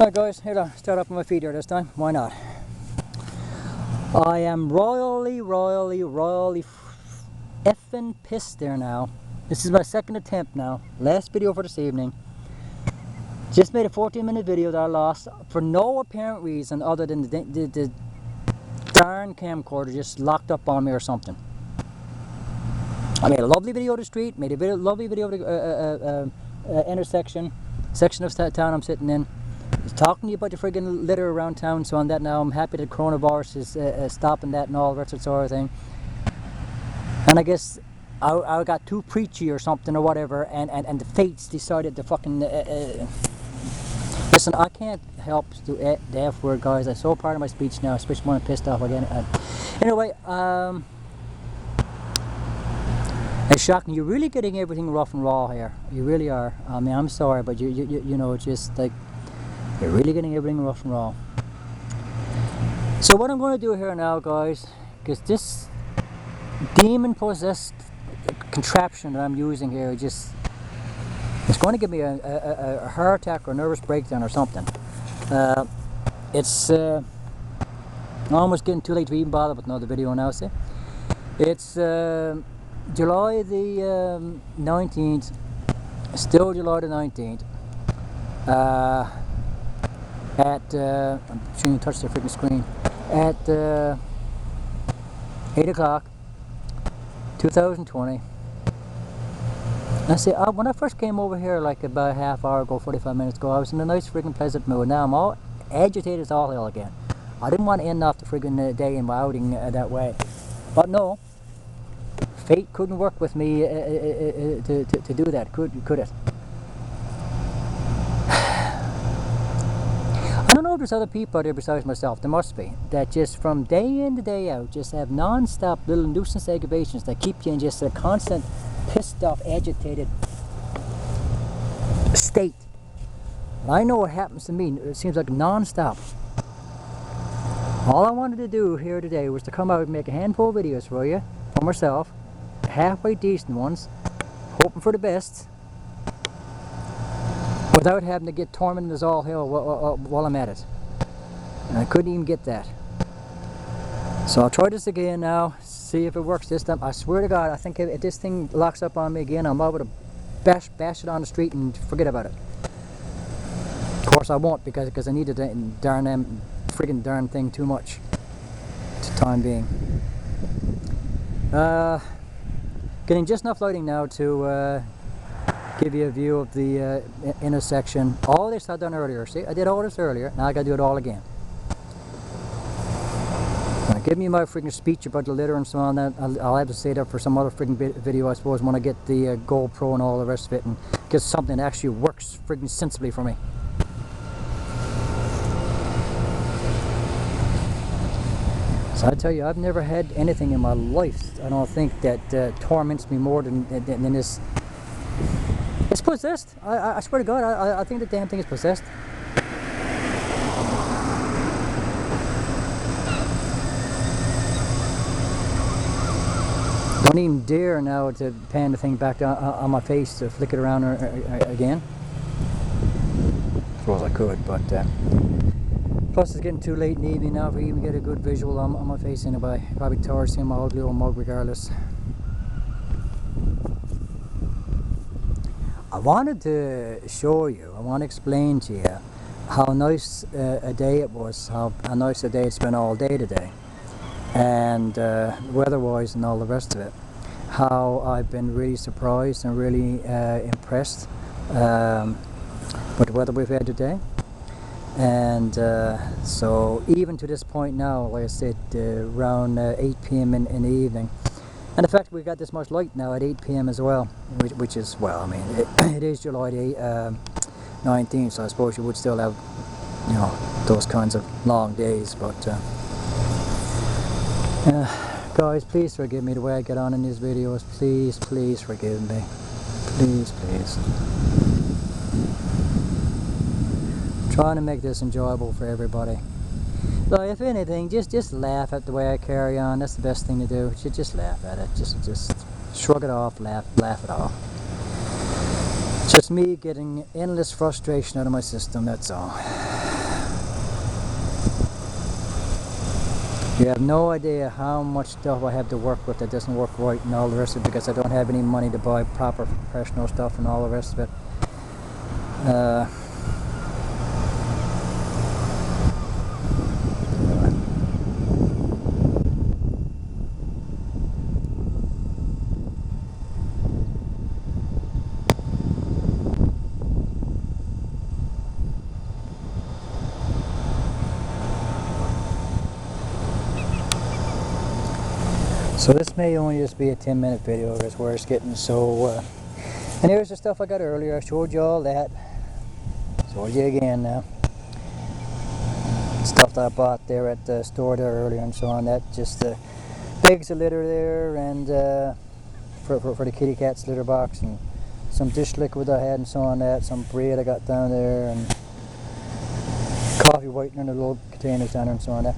Alright guys, here to start up on my feet here this time. Why not? I am royally effing pissed there now. This is my second attempt now. Last video for this evening. Just made a 14-minute video that I lost for no apparent reason other than the darn camcorder just locked up on me or something. I made a lovely video of the street, made a lovely video of the intersection, section of town I'm sitting in. I was talking to you about the friggin' litter around town, so on that now I'm happy that coronavirus is stopping that and all that sort of thing. And I guess I got too preachy or something or whatever, and the fates decided to fucking... Listen, I can't help the F word, guys. I'm so part of my speech now, especially when I'm pissed off again. Anyway, it's shocking. You're really getting everything rough and raw here. You really are. I mean, I'm sorry, but you know, just like... You're really getting everything rough and raw. So what I'm going to do here now, guys, because this demon-possessed contraption that I'm using here, it's going to give me a heart attack or a nervous breakdown or something. It's almost getting too late to even bother with another video now, see? It's July the 19th, still July the 19th. I'm trying to touch the freaking screen. At 8 o'clock, 2020. I see, when I first came over here like about a half hour ago, 45 minutes ago, I was in a nice freaking pleasant mood. Now I'm all agitated as all hell again. I didn't want to end off the freaking day in my outing that way. But no, fate couldn't work with me to do that, could it? I don't know if there's other people out there besides myself, there must be, that just from day in to day out just have non-stop little nuisance aggravations that keep you in just a constant pissed off, agitated state. And I know what happens to me, it seems like non-stop. All I wanted to do here today was to come out and make a handful of videos for you, for myself, halfway decent ones, hoping for the best, without having to get tormented as all hell while I'm at it. And I couldn't even get that. So I'll try this again now, see if it works this time. I swear to God, I think if this thing locks up on me again, I'm able to bash it on the street and forget about it. Of course I won't, because I need the friggin' darn thing too much for the time being. Getting just enough lighting now to give you a view of the intersection. All this I've done earlier. See, I did all this earlier. Now I got to do it all again. Now, give me my freaking speech about the litter and so on. That I'll have to say that for some other freaking video, I suppose, when I get the GoPro and all the rest of it, and get something that actually works freaking sensibly for me. So I tell you, I've never had anything in my life, I don't think, that torments me more than this. It's possessed. I swear to God, I think the damn thing is possessed. Don't even dare now to pan the thing back on my face to flick it around again. I suppose I could, but plus it's getting too late in the evening now for even get a good visual on my face anyway. Probably towards him, my ugly old mug regardless. I wanted to show you, I want to explain to you how nice a day it was, how nice a day it's been all day today, and weather-wise and all the rest of it. How I've been really surprised and really impressed with the weather we've had today. And so even to this point now, like I said, around 8 p.m. in the evening, and the fact we've got this much light now at 8 p.m. as well, which is, well, I mean, it is July the 19th, so I suppose you would still have, you know, those kinds of long days, but guys, please forgive me the way I get on in these videos. Please forgive me. Please. I'm trying to make this enjoyable for everybody. So if anything, just laugh at the way I carry on. That's the best thing to do. Just laugh at it. Just shrug it off, laugh it off. Just me getting endless frustration out of my system, that's all. You have no idea how much stuff I have to work with that doesn't work right and all the rest of it, because I don't have any money to buy proper professional stuff and all the rest of it. So this may only just be a 10-minute video, that's where it's getting so... and here's the stuff I got earlier. I showed you all that. Showed you again now. Stuff that I bought there at the store there earlier and so on. That just bags of litter there, and for the kitty cat's litter box, and some dish liquid I had and so on. That some bread I got down there, and coffee whitener in the little containers down there and so on. That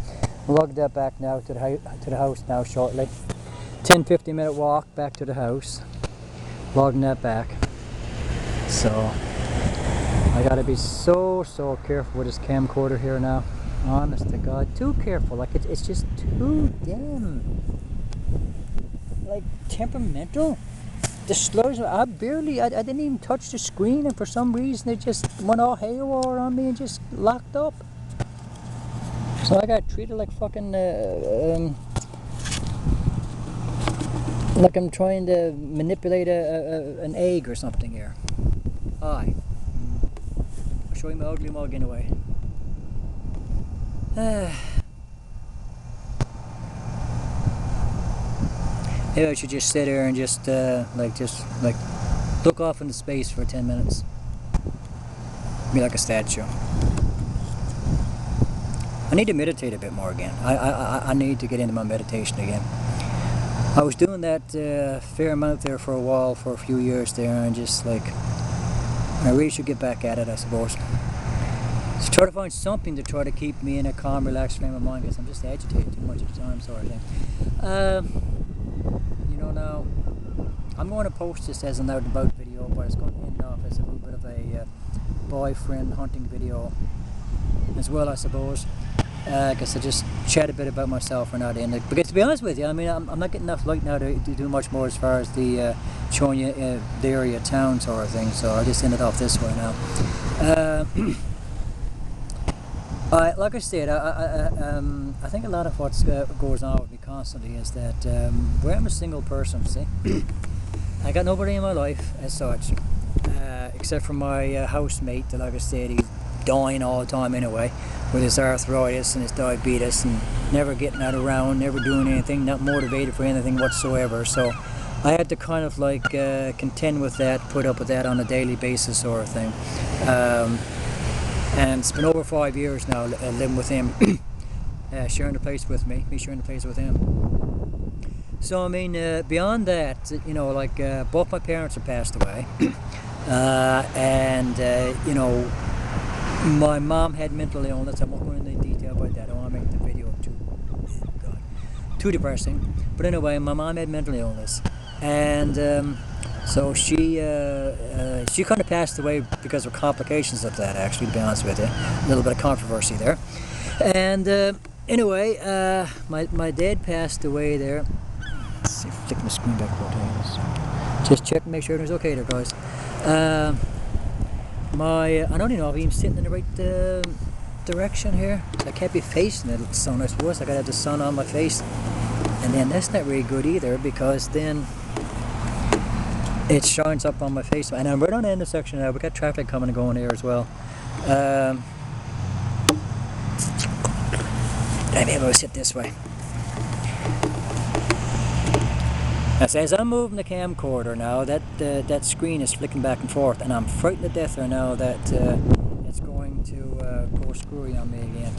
lug that back now to the house now shortly. 10-15 minute walk back to the house. Logging that back. So I gotta be so careful with this camcorder here now. Honest to God, too careful. Like it's just too damn like temperamental. The slugs, I didn't even touch the screen, and for some reason it just went all haywire on me and just locked up. So I got treated like fucking like I'm trying to manipulate an egg or something here. Aye. I'll show you my ugly mug anyway. Maybe I should just sit here and just look off into space for 10 minutes. Be like a statue. I need to meditate a bit more again. I need to get into my meditation again. I was doing that fair amount there for a while, for a few years there, and just like, I really should get back at it, I suppose. So try to find something to try to keep me in a calm, relaxed frame of mind, because I'm just agitated too much at the time, sort of thing. You know, now, I'm going to post this as an out and about video, but it's going to end off as a little bit of a boyfriend hunting video as well, I suppose. I guess I just chat a bit about myself or not in it. Because to be honest with you, I mean, I'm not getting enough light now to do much more as far as the showing you the area, town sort of thing. So I'll just end it off this way now. Like I said, I think a lot of what goes on with me constantly is that where I'm a single person, see, I got nobody in my life as such, except for my housemate. That, like I said, he's dying all the time anyway, with his arthritis and his diabetes, and never getting out around, never doing anything, not motivated for anything whatsoever. So I had to kind of like contend with that, put up with that on a daily basis sort of thing. And it's been over 5 years now living with him, sharing the place with me sharing the place with him. So I mean, beyond that, you know, like both my parents have passed away, and you know, my mom had mental illness. I won't go into detail about that. I don't want to make the video too depressing. But anyway, my mom had mental illness, and so she kind of passed away because of complications of that. Actually, to be honest with you, a little bit of controversy there. And anyway, my dad passed away there. Let's see, flick my screen back a times. Just check and make sure everything's okay there, guys. I don't even know if I'm sitting in the right direction here. I can't be facing the sun, I suppose. I gotta have the sun on my face, and then that's not really good either, because then it shines up on my face. And I'm right on the intersection now. We got traffic coming and going here as well. Maybe I'll sit this way. As I'm moving the camcorder now, that screen is flicking back and forth, and I'm frightened to death right now that it's going to go screwy on me again.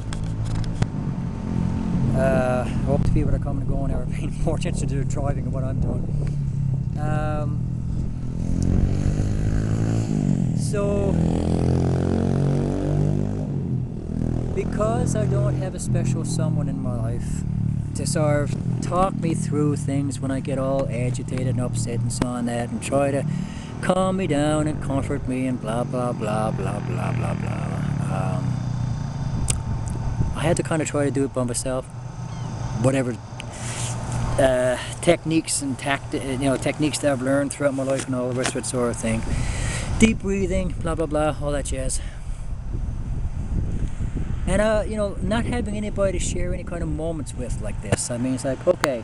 I hope the people that are coming and going are paying more attention to their driving and what I'm doing. So, because I don't have a special someone in my life to sort of talk me through things when I get all agitated and upset and so on that, and try to calm me down and comfort me and blah blah blah blah blah blah blah. I had to kind of try to do it by myself. whatever techniques and techniques that I've learned throughout my life and all the rest of it sort of thing. Deep breathing, blah blah blah, all that jazz. And not having anybody to share any kind of moments with like this. I mean, it's like, okay,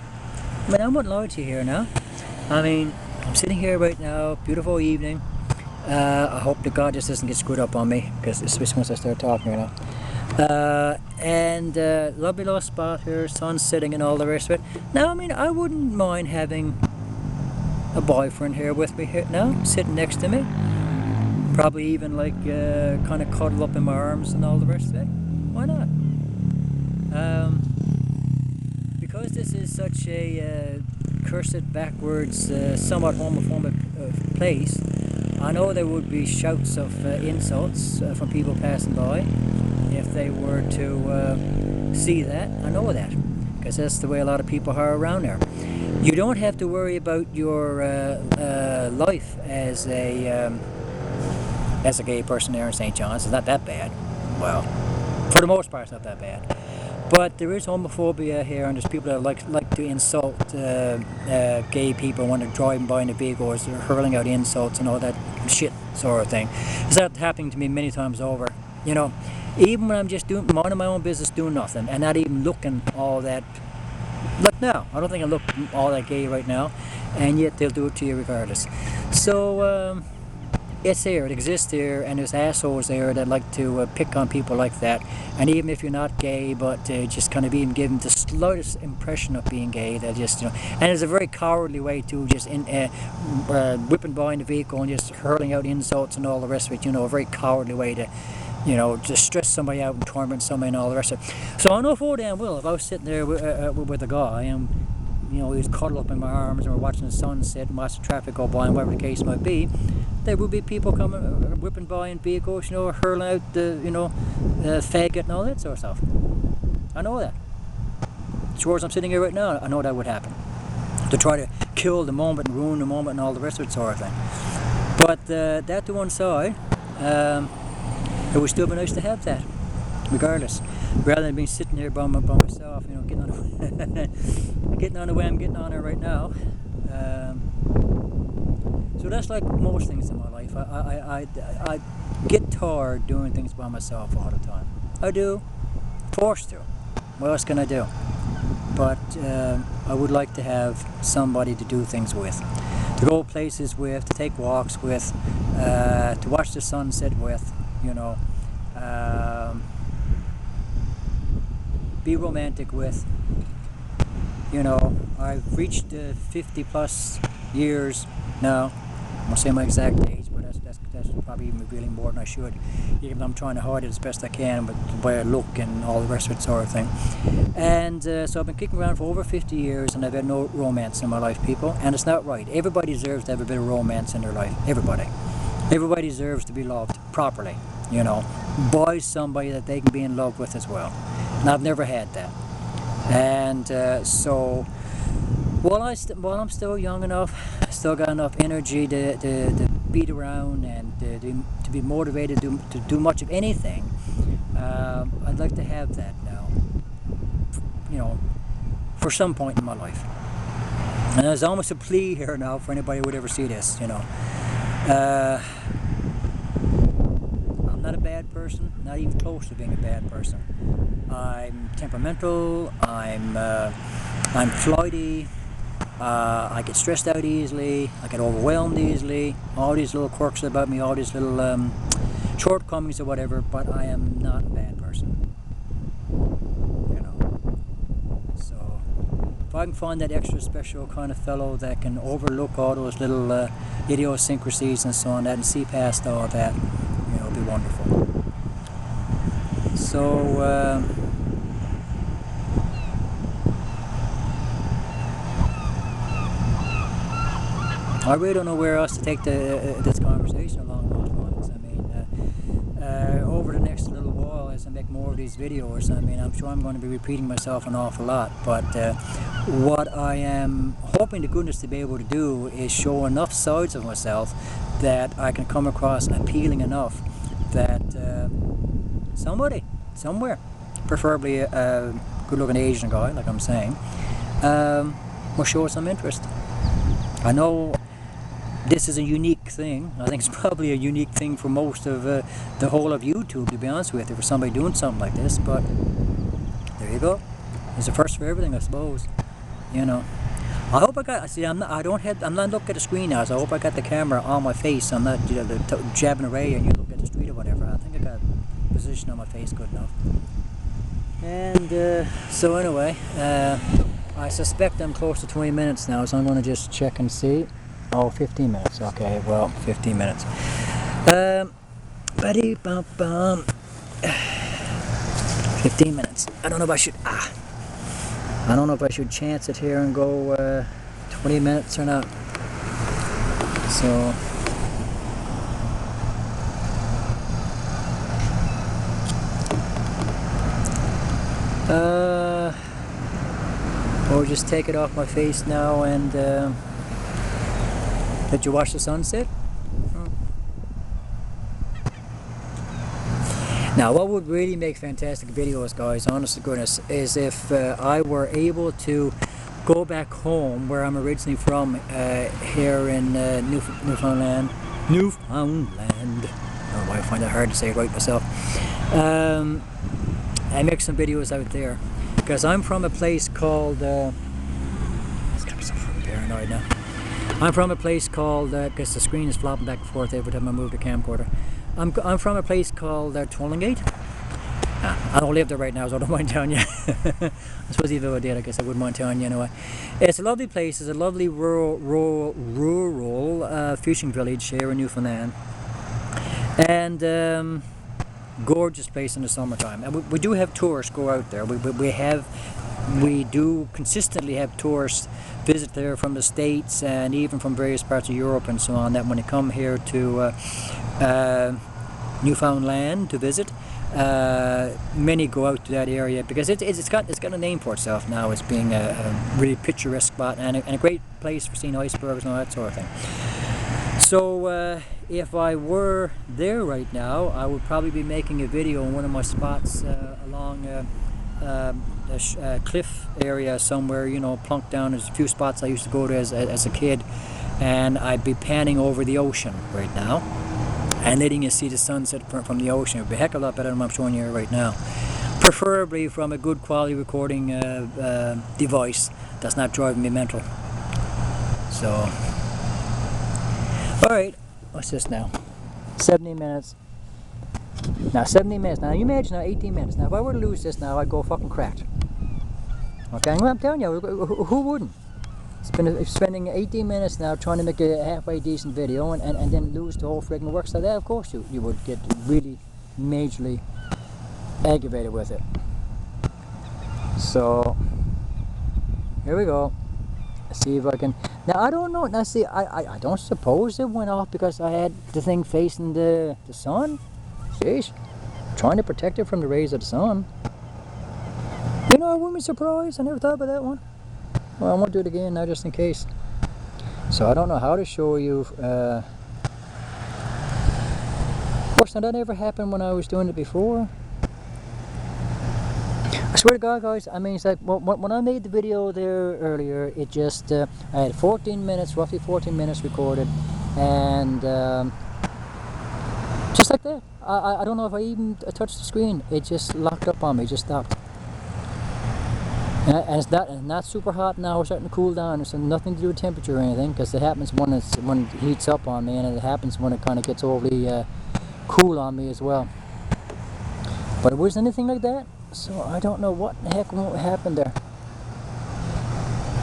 I mean, I'm not lying to you here now. I mean, I'm sitting here right now, beautiful evening. I hope that God just doesn't get screwed up on me, because especially once I start talking right now. Lovely little spot here, sun setting and all the rest of it. Now, I mean, I wouldn't mind having a boyfriend here with me here now, sitting next to me. Probably even like kind of cuddle up in my arms and all the rest of it. Why not? Because this is such a cursed, backwards, somewhat homophobic place, I know there would be shouts of insults from people passing by if they were to see that. I know that, because that's the way a lot of people are around there. You don't have to worry about your life as a gay person there in St. John's. It's not that bad. Well, for the most part, it's not that bad. But there is homophobia here, and there's people that like to insult gay people when they're driving by in the vehicles. They're hurling out insults and all that shit sort of thing. It's that happening to me many times over. You know, even when I'm just minding my own business, doing nothing, and not even looking all that. Look now, I don't think I look all that gay right now, and yet they'll do it to you regardless. So it's there, it exists there, and there's assholes there that like to pick on people like that. And even if you're not gay, but just kind of even give them the slightest impression of being gay, they'll just, and it's a very cowardly way to just whipping by in the vehicle and just hurling out insults and all the rest of it, a very cowardly way to, just stress somebody out and torment somebody and all the rest of it. So I know full damn well if I was sitting there with a guy and, he was cuddled up in my arms and we're watching the sunset and watching the traffic go by and whatever the case might be, there would be people coming, whipping by in vehicles, hurling out the, faggot and all that sort of stuff. I know that. Sure as I'm sitting here right now, I know that would happen. To try to kill the moment and ruin the moment and all the rest of it sort of thing. But that to one side, it would still be nice to have that, regardless. Rather than being sitting here by myself, getting on the way I'm getting on it right now. So that's like most things in my life. I get tired doing things by myself all the time. I do. Forced to. What else can I do? But I would like to have somebody to do things with. To go places with, to take walks with, to watch the sunset with, be romantic with. I've reached 50 plus years now. I won't say my exact age, but that's probably even revealing more than I should. Even though I'm trying to hide it as best I can, but the way I look and all the rest of it sort of thing. And so I've been kicking around for over 50 years, and I've had no romance in my life, people. And it's not right. Everybody deserves to have a bit of romance in their life. Everybody. Everybody deserves to be loved properly. By somebody that they can be in love with as well. And I've never had that. And so while I'm still young enough, I still got enough energy to beat around and to be motivated to do much of anything, I'd like to have that now, for some point in my life. And there's almost a plea here now for anybody who would ever see this, I'm not a bad person, not even close to being a bad person. I'm temperamental, I'm flighty, I get stressed out easily, I get overwhelmed easily, all these little quirks about me, all these little shortcomings or whatever, but I am not a bad person. So if I can find that extra special kind of fellow that can overlook all those little idiosyncrasies and so on, that and see past all that, it'll be wonderful. So I really don't know where else to take this conversation along those lines. I mean, over the next little while, as I make more of these videos, I'm sure I'm going to be repeating myself an awful lot. But what I am hoping to goodness to be able to do is show enough sides of myself that I can come across appealing enough that somebody, somewhere, preferably a good looking Asian guy, like I'm saying, will show some interest. I know this is a unique thing. I think it's probably a unique thing for most of the whole of YouTube, to be honest with you, for somebody doing something like this, but there you go. It's a first for everything, I suppose. You know. I hope I got, see, I'm not looking at the screen now, so I hope I got the camera on my face. I'm not, you know, jabbing away and you look at the street or whatever. I think I got the position on my face good enough. And so anyway, I suspect I'm close to 20 minutes now, so I'm going to just check and see. Oh, 15 minutes. Okay, well, 15 minutes. 15 minutes. I don't know if I should. I don't know if I should chance it here and go 20 minutes or not. So. Or just take it off my face now and let you watch the sunset. Now, what would really make fantastic videos, guys, honest to goodness, is if I were able to go back home where I'm originally from, here in Newfoundland. I don't know why I find it hard to say it right myself. I make some videos out there, because I'm from a place called, it's got me so fucking paranoid now. I'm from a place called, because the screen is flopping back and forth every time I move the camcorder. I'm from a place called Tollingate. I don't live there right now, so I don't mind telling you. I suppose even if I did, I guess I wouldn't mind telling you anyway. It's a lovely place. It's a lovely rural fishing village here in Newfoundland. And gorgeous place in the summertime. And we do have tourists go out there. We do consistently have tourists visit there from the States and even from various parts of Europe and so on, that when they come here to Newfoundland to visit, many go out to that area because it's got a name for itself now as being a really picturesque spot and a great place for seeing icebergs and all that sort of thing. So if I were there right now, I would probably be making a video in one of my spots along a cliff area somewhere, you know, plunked down. There's a few spots I used to go to as a kid, and I'd be panning over the ocean right now and letting you see the sunset from the ocean. It would be a heck of a lot better than what I'm showing you right now. Preferably from a good quality recording device that's not driving me mental. So, alright, what's this now? 70 minutes. Now 70 minutes. Now you imagine now 18 minutes. Now if I were to lose this now, I'd go fucking cracked. Okay, I'm telling you, who wouldn't? Spending 18 minutes now trying to make a halfway decent video and then lose the whole friggin' works like that, of course you would get really majorly aggravated with it. So, here we go. Let's see if I can... Now I don't know, now see, I don't suppose it went off because I had the thing facing the sun. Sheesh, trying to protect it from the rays of the sun. You know, I wouldn't be surprised, I never thought about that one. Well, I won't do it again now just in case. So I don't know how to show you. Of course, now that never happened when I was doing it before. I swear to God, guys, I mean, it's like when I made the video there earlier, it just, I had 14 minutes, roughly 14 minutes recorded, and just like that. I don't know if I even touched the screen. It just locked up on me, just stopped. And it's not super hot now, it's starting to cool down. It's nothing to do with temperature or anything, because it happens when it heats up on me, and it happens when it kind of gets overly cool on me as well. But it wasn't anything like that, so I don't know what the heck happened there.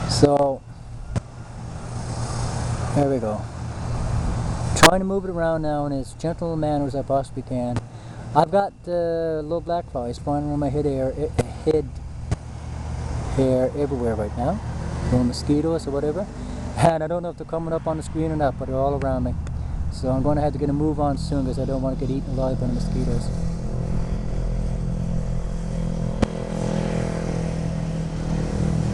So, there we go. Trying to move it around now in as gentle a manner as I possibly can. I've got little black flies flying around my head hair everywhere right now, little mosquitoes or whatever, and I don't know if they're coming up on the screen or not, but they're all around me. So I'm going to have to get a move on soon because I don't want to get eaten alive by the mosquitoes.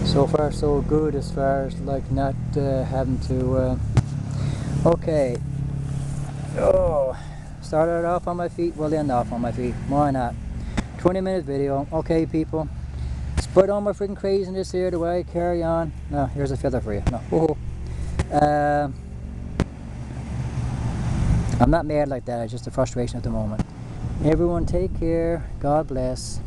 So far so good as far as like not having to okay. Oh, started off on my feet, we'll end off on my feet. Why not? 20-minute video. Okay, people. But all my freaking craziness here, the way I carry on. No, here's a feather for you. No. Whoa. I'm not mad like that, it's just a frustration at the moment. Everyone take care, God bless.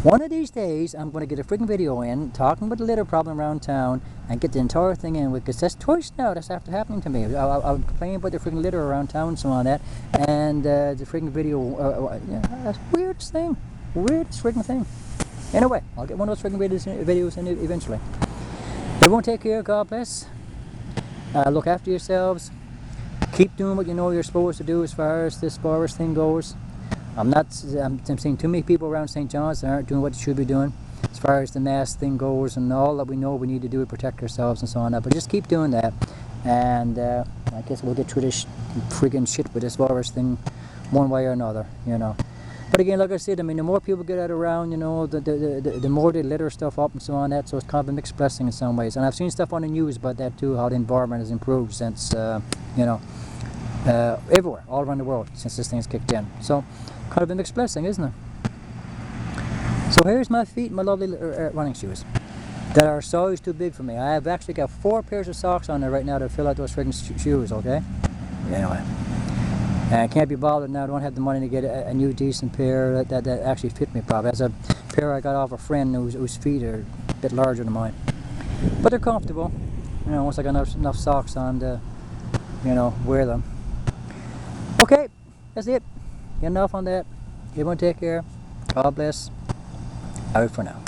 One of these days, I'm going to get a freaking video in, talking about the litter problem around town, and get the entire thing in, because that's twice now that's after happening to me. I'm complaining about the freaking litter around town and so on that, and the freaking video, that's the weirdest thing. Weirdest freaking thing. Anyway, I'll get one of those freaking videos in eventually. Everyone take care, God bless. Look after yourselves. Keep doing what you know you're supposed to do as far as this virus thing goes. I'm seeing too many people around St. John's that aren't doing what they should be doing as far as the mask thing goes, and all that we know we need to do to protect ourselves and so on. But just keep doing that, and I guess we'll get through this freaking shit with this virus thing one way or another, you know. But again, like I said, I mean, the more people get out around, you know, the more they litter stuff up and so on that. So it's kind of a mixed blessing in some ways. And I've seen stuff on the news about that too, how the environment has improved since, you know, everywhere, all around the world, since this thing's kicked in. So kind of a mixed blessing, isn't it? So here's my feet, my lovely running shoes that are size too big for me. I have actually got 4 pairs of socks on there right now to fill out those friggin' shoes, okay? Anyway. And I can't be bothered now. I don't have the money to get a new decent pair that actually fit me properly. That's a pair I got off a friend whose feet are a bit larger than mine. But they're comfortable. You know, once I got enough socks on to, you know, wear them. Okay, that's it. Enough on that. Everyone take care. God bless. Out for now.